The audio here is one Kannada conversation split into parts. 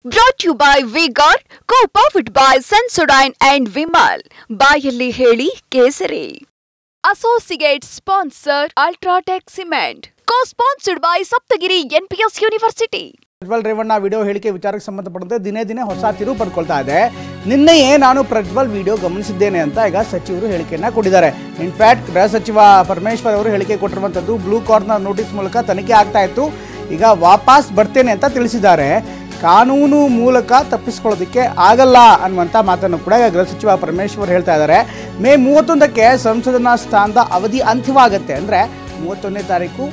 Brought to you by V-Guard, co-powered by Sensodyne and Vimal. ಬಾಯಲ್ಲಿ ಹೇಳಿ ಕೇಸರಿ. Associate sponsor Ultratech Cement. Co-sponsored by Saptagiri NPS University. Prajwal Revanna video ಹೇಳಿಕೆ ವಿಚಾರಕ್ಕೆ ಸಂಬಂಧಪಟ್ಟಂತೆ ದಿನೇ ದಿನೇ ಹೊಸ ತಿರುವು ಪಡ್ಕೊಳ್ತಾ ಇದೆ. ನಿನ್ನೆಯೇ ನಾನು ಪ್ರಜ್ವಲ್ ವಿಡಿಯೋ ಗಮನಿಸಿದ್ದೇನೆ ಅಂತ ಈಗ ಸಚಿವರು ಹೇಳಿಕೆಯನ್ನು ಕೊಟ್ಟಿದ್ದಾರೆ. ಇನ್ಫ್ಯಾಕ್ಟ್ ಗೃಹ ಸಚಿವ ಪರಮೇಶ್ವರ್ ಅವರು ಹೇಳಿಕೆ ಕೊಟ್ಟಿರುವಂಥದ್ದು ಬ್ಲೂ ಕಾರ್ನರ್ ನೋಟಿಸ್ ಮೂಲಕ ತನಿಖೆ ಆಗ್ತಾ ಇತ್ತು, ಈಗ ವಾಪಸ್ ಬರ್ತೇನೆ ಅಂತ ತಿಳಿಸಿದ್ದಾರೆ. ಕಾನೂನು ಮೂಲಕ ತಪ್ಪಿಸ್ಕೊಳ್ಳೋದಕ್ಕೆ ಆಗಲ್ಲ ಅನ್ನುವಂಥ ಮಾತನ್ನು ಕೂಡ ಗೃಹ ಸಚಿವ ಪರಮೇಶ್ವರ್ ಹೇಳ್ತಾ ಇದ್ದಾರೆ. ಮೇ 31ಕ್ಕೆ ಸಂಸದನ ಸ್ಥಾನದ ಅವಧಿ ಅಂತ್ಯವಾಗುತ್ತೆ, ಅಂದರೆ 31ನೇ ತಾರೀಕು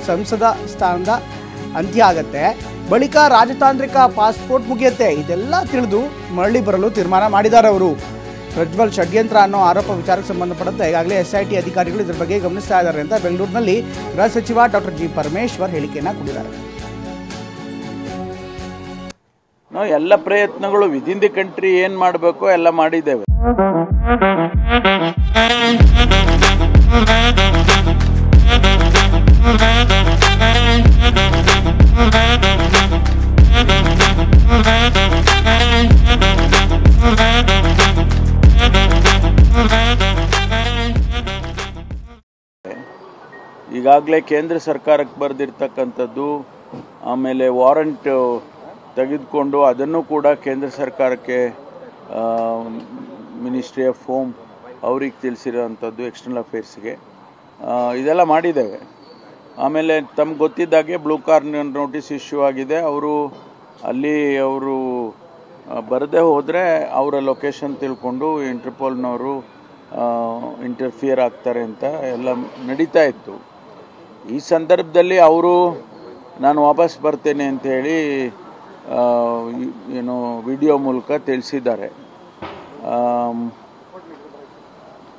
ಸಂಸದ ಸ್ಥಾನದ ಅಂತ್ಯ ಆಗುತ್ತೆ. ಬಳಿಕ ರಾಜತಾಂತ್ರಿಕ ಪಾಸ್ಪೋರ್ಟ್ ಮುಗಿಯುತ್ತೆ. ಇದೆಲ್ಲ ತಿಳಿದು ಮರಳಿ ಬರಲು ತೀರ್ಮಾನ ಮಾಡಿದ್ದಾರೆ ಅವರು. ಪ್ರಜ್ವಲ್ ಷಡ್ಯಂತ್ರ ಅನ್ನೋ ಆರೋಪ ವಿಚಾರಕ್ಕೆ ಸಂಬಂಧಪಟ್ಟಂತೆ ಈಗಾಗಲೇ SIT ಅಧಿಕಾರಿಗಳು ಇದರ ಬಗ್ಗೆ ಗಮನಿಸ್ತಾ ಇದ್ದಾರೆ ಅಂತ ಬೆಂಗಳೂರಿನಲ್ಲಿ ಗೃಹ ಸಚಿವ ಡಾಕ್ಟರ್ ಜಿ ಪರಮೇಶ್ವರ್ ಹೇಳಿಕೆಯನ್ನು ಕೊಟ್ಟಿದ್ದಾರೆ. ನಾವು ಎಲ್ಲ ಪ್ರಯತ್ನಗಳು ವಿದಿನ್ ದಿ ಕಂಟ್ರಿ ಏನು ಮಾಡಬೇಕು ಎಲ್ಲ ಮಾಡಿದ್ದೇವೆ. ಈಗಾಗಲೇ ಕೇಂದ್ರ ಸರ್ಕಾರಕ್ಕೆ ಬರೆದಿರ್ತಕ್ಕಂಥದ್ದು, ಆಮೇಲೆ ವಾರಂಟ್ ತೆಗೆದುಕೊಂಡು ಅದನ್ನು ಕೂಡ ಕೇಂದ್ರ ಸರ್ಕಾರಕ್ಕೆ ಮಿನಿಸ್ಟ್ರಿ ಆಫ್ ಹೋಮ್ ಅವ್ರಿಗೆ ತಿಳಿಸಿರೋವಂಥದ್ದು, ಎಕ್ಸ್ಟರ್ನಲ್ ಅಫೇರ್ಸ್ಗೆ ಇದೆಲ್ಲ ಮಾಡಿದ್ದೇವೆ. ಆಮೇಲೆ ತಮ್ಗೆ ಗೊತ್ತಿದ್ದಾಗೆ ಬ್ಲೂ ಕಾರ್ನರ್ ನೋಟಿಸ್ ಇಶ್ಯೂ ಆಗಿದೆ. ಅವರು ಬರದೇ ಹೋದರೆ ಅವರ ಲೊಕೇಶನ್ ತಿಳ್ಕೊಂಡು ಇಂಟರ್ಪೋಲ್ನವರು ಇಂಟರ್ಫಿಯರ್ ಆಗ್ತಾರೆ ಅಂತ ಎಲ್ಲ ನಡೀತಾ ಇತ್ತು. ಈ ಸಂದರ್ಭದಲ್ಲಿ ಅವರು ನಾನು ವಾಪಸ್ ಬರ್ತೇನೆ ಅಂಥೇಳಿ ವಿಡಿಯೋ ಮೂಲಕ ತಿಳಿಸಿದ್ದಾರೆ.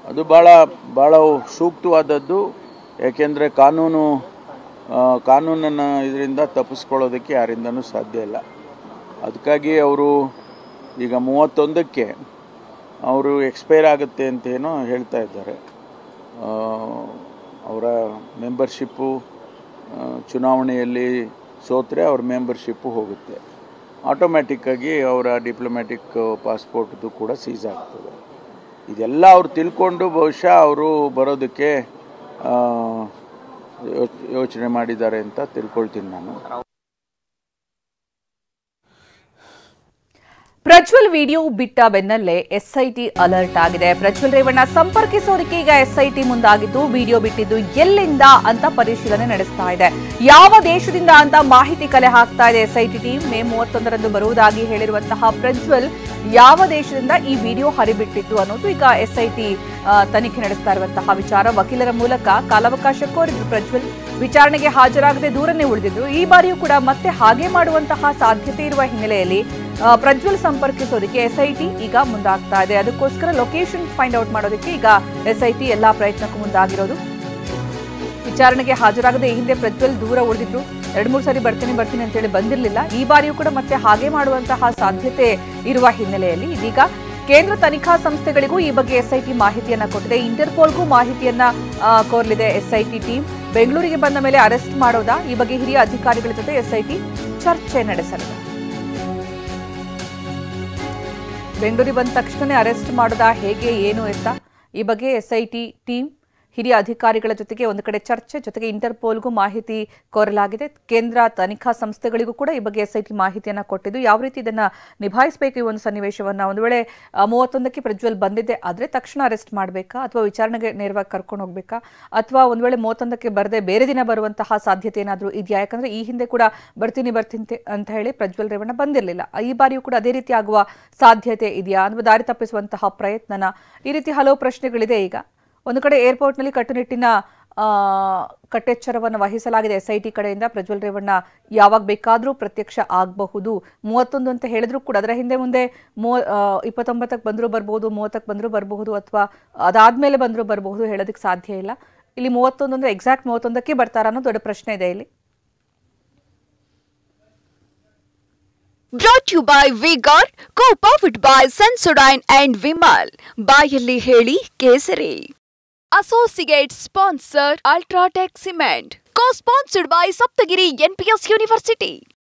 ಅದು ಭಾಳ ಸೂಕ್ತವಾದದ್ದು. ಯಾಕೆಂದರೆ ಕಾನೂನನ್ನು ಇದರಿಂದ ತಪ್ಪಿಸ್ಕೊಳ್ಳೋದಕ್ಕೆ ಯಾರಿಂದನೂ ಸಾಧ್ಯ ಇಲ್ಲ. ಅದಕ್ಕಾಗಿ ಅವರು ಈಗ 31ಕ್ಕೆ ಅವರು ಎಕ್ಸ್ಪೈರ್ ಆಗುತ್ತೆ ಅಂತೇನೋ ಹೇಳ್ತಾ ಇದ್ದಾರೆ. ಅವರ ಮೆಂಬರ್ಶಿಪ್ಪು ಚುನಾವಣೆಯಲ್ಲಿ ಸೋತ್ರೆ ಅವ್ರ ಮೆಂಬರ್ಶಿಪ್ಪು ಹೋಗುತ್ತೆ. ಆಟೋಮ್ಯಾಟಿಕ್ಕಾಗಿ ಅವರ ಡಿಪ್ಲೊಮ್ಯಾಟಿಕ್ ಪಾಸ್ಪೋರ್ಟ್ದು ಕೂಡ ಸೀಸ್ ಆಗ್ತದೆ. ಇದೆಲ್ಲ ಅವ್ರು ತಿಳ್ಕೊಂಡು ಬಹುಶಃ ಅವರು ಬರೋದಕ್ಕೆ ಯೋಚನೆ ಮಾಡಿದ್ದಾರೆ ಅಂತ ತಿಳ್ಕೊಳ್ತೀನಿ ನಾನು. ಪ್ರಜ್ವಲ್ ವಿಡಿಯೋ ಬಿಟ್ಟ ಬೆನ್ನಲ್ಲೇ SIT ಅಲರ್ಟ್ ಆಗಿದೆ. ಪ್ರಜ್ವಲ್ ರೇವಣ್ಣ ಸಂಪರ್ಕಿಸೋದಕ್ಕೆ ಈಗ SIT ಮುಂದಾಗಿದ್ದು, ವಿಡಿಯೋ ಬಿಟ್ಟಿದ್ದು ಎಲ್ಲಿಂದ ಅಂತ ಪರಿಶೀಲನೆ ನಡೆಸ್ತಾ ಇದೆ. ಯಾವ ದೇಶದಿಂದ ಅಂತ ಮಾಹಿತಿ ಕಲೆ ಹಾಕ್ತಾ ಇದೆ SIT ಟೀಮ್. ಮೇ 31ರಂದು ಬರುವುದಾಗಿ ಹೇಳಿರುವಂತಹ ಪ್ರಜ್ವಲ್ ಯಾವ ದೇಶದಿಂದ ಈ ವಿಡಿಯೋ ಹರಿಬಿಟ್ಟಿತ್ತು ಅನ್ನೋದು ಈಗ SIT ತನಿಖೆ ನಡೆಸ್ತಾ ಇರುವಂತಹ ವಿಚಾರ. ವಕೀಲರ ಮೂಲಕ ಕಾಲಾವಕಾಶ ಕೋರಿದ್ರು ಪ್ರಜ್ವಲ್. ವಿಚಾರಣೆಗೆ ಹಾಜರಾಗದೆ ದೂರನೇ ಉಳಿದಿದ್ರು. ಈ ಬಾರಿಯೂ ಕೂಡ ಮತ್ತೆ ಹಾಗೆ ಮಾಡುವಂತಹ ಸಾಧ್ಯತೆ ಇರುವ ಹಿನ್ನೆಲೆಯಲ್ಲಿ ಪ್ರಜ್ವಲ್ ಸಂಪರ್ಕಿಸೋದಕ್ಕೆ SIT ಈಗ ಮುಂದಾಗ್ತಾ ಇದೆ. ಅದಕ್ಕೋಸ್ಕರ ಲೊಕೇಶನ್ ಫೈಂಡ್ ಔಟ್ ಮಾಡೋದಕ್ಕೆ ಈಗ SIT ಎಲ್ಲಾ ಪ್ರಯತ್ನಕ್ಕೂ ಮುಂದಾಗಿರೋದು. ವಿಚಾರಣೆಗೆ ಹಾಜರಾಗದೆ ಈ ಹಿಂದೆ ಪ್ರಜ್ವಲ್ ದೂರ ಉಳಿದಿದ್ರು. 2-3 ಸಾರಿ ಬರ್ತೀನಿ ಅಂತೇಳಿ ಬಂದಿರಲಿಲ್ಲ. ಈ ಬಾರಿಯೂ ಕೂಡ ಮತ್ತೆ ಹಾಗೆ ಮಾಡುವಂತಹ ಸಾಧ್ಯತೆ ಇರುವ ಹಿನ್ನೆಲೆಯಲ್ಲಿ ಇದೀಗ ಕೇಂದ್ರ ತನಿಖಾ ಸಂಸ್ಥೆಗಳಿಗೂ ಈ ಬಗ್ಗೆ SIT ಮಾಹಿತಿಯನ್ನ ಕೊಟ್ಟಿದೆ. ಇಂಟರ್ಪೋಲ್ಗೂ ಮಾಹಿತಿಯನ್ನ ಕೋರಲಿದೆ SIT ಟೀಮ್. ಬೆಂಗಳೂರಿಗೆ ಬಂದ ಮೇಲೆ ಅರೆಸ್ಟ್ ಮಾಡೋದಾ, ಈ ಬಗ್ಗೆ ಹಿರಿಯ ಅಧಿಕಾರಿಗಳ ಜೊತೆ SIT ಚರ್ಚೆ ನಡೆಸಲಿದೆ. ಬೆಂಗಳೂರಿಗೆ ಬಂದ ತಕ್ಷಣ ಅರೆಸ್ಟ್ ಮಾಡೋದಾ, ಹೇಗೆ ಏನು ಎತ್ತ, ಈ ಬಗ್ಗೆ SIT ಟೀಮ್ ಹಿರಿಯ ಅಧಿಕಾರಿಗಳ ಜೊತೆಗೆ ಒಂದು ಕಡೆ ಚರ್ಚೆ, ಜೊತೆಗೆ ಇಂಟರ್ಪೋಲ್ಗೂ ಮಾಹಿತಿ ಕೋರಲಾಗಿದೆ. ಕೇಂದ್ರ ತನಿಖಾ ಸಂಸ್ಥೆಗಳಿಗೂ ಕೂಡ ಈ ಬಗ್ಗೆ SIT ಮಾಹಿತಿಯನ್ನು ಕೊಟ್ಟಿದ್ದು, ಯಾವ ರೀತಿ ಇದನ್ನು ನಿಭಾಯಿಸಬೇಕು ಈ ಒಂದು ಸನ್ನಿವೇಶವನ್ನು. ಒಂದು ವೇಳೆ 31ಕ್ಕೆ ಪ್ರಜ್ವಲ್ ಬಂದಿದ್ದೆ ಆದರೆ ತಕ್ಷಣ ಅರೆಸ್ಟ್ ಮಾಡಬೇಕಾ, ಅಥವಾ ವಿಚಾರಣೆಗೆ ನೇರವಾಗಿ ಕರ್ಕೊಂಡು ಹೋಗ್ಬೇಕಾ, ಅಥವಾ ಒಂದು ವೇಳೆ 31ಕ್ಕೆ ಬರದೆ ಬೇರೆ ದಿನ ಬರುವಂತಹ ಸಾಧ್ಯತೆ ಏನಾದರೂ ಇದೆಯಾ? ಯಾಕಂದರೆ ಈ ಹಿಂದೆ ಕೂಡ ಬರ್ತೀನಿ ಅಂತ ಹೇಳಿ ಪ್ರಜ್ವಲ್ ರೇವಣ್ಣ ಬಂದಿರಲಿಲ್ಲ. ಈ ಬಾರಿಯೂ ಕೂಡ ಅದೇ ರೀತಿ ಆಗುವ ಸಾಧ್ಯತೆ ಇದೆಯಾ, ಅಥವಾ ದಾರಿ ತಪ್ಪಿಸುವಂತಹ ಪ್ರಯತ್ನನ, ಈ ರೀತಿ ಹಲವು ಪ್ರಶ್ನೆಗಳಿದೆ. ಈಗ ಒಂದು ಕಡೆ ಏರ್ಪೋರ್ಟ್ನಲ್ಲಿ ಕಟ್ಟುನಿಟ್ಟಿನ ಕಟ್ಟೆಚ್ಚರವನ್ನು ವಹಿಸಲಾಗಿದೆ SIT ಕಡೆಯಿಂದ. ಪ್ರಜ್ವಲ್ ರೇವಣ್ಣ ಯಾವಾಗ ಬೇಕಾದರೂ ಪ್ರತ್ಯಕ್ಷ ಆಗಬಹುದು. 31 ಅಂತ ಹೇಳಿದ್ರು ಕೂಡ ಅದರ ಹಿಂದೆ ಮುಂದೆ 29ಕ್ಕೆ ಬಂದರೂ ಬರ್ಬೋದು, 30ಕ್ಕೆ ಬಂದರೂ ಬರಬಹುದು, ಅಥವಾ ಅದಾದ್ಮೇಲೆ ಬಂದರೂ ಬರಬಹುದು, ಹೇಳೋದಕ್ಕೆ ಸಾಧ್ಯ ಇಲ್ಲ. ಇಲ್ಲಿ 31 ಅಂದರೆ ಎಕ್ಸಾಕ್ಟ್ 31ಕ್ಕೆ ಬರ್ತಾರಾ ಅನ್ನೋ ದೊಡ್ಡ ಪ್ರಶ್ನೆ ಇದೆ ಇಲ್ಲಿ. Brought to you by V-Guard, co-powered by Sensodyne and Vimal. ಬಾಯಲ್ಲಿ ಹೇಳಿ ಕೇಸರಿ. Associate sponsor Ultratech Cement. Co-sponsored by Saptagiri NPS University.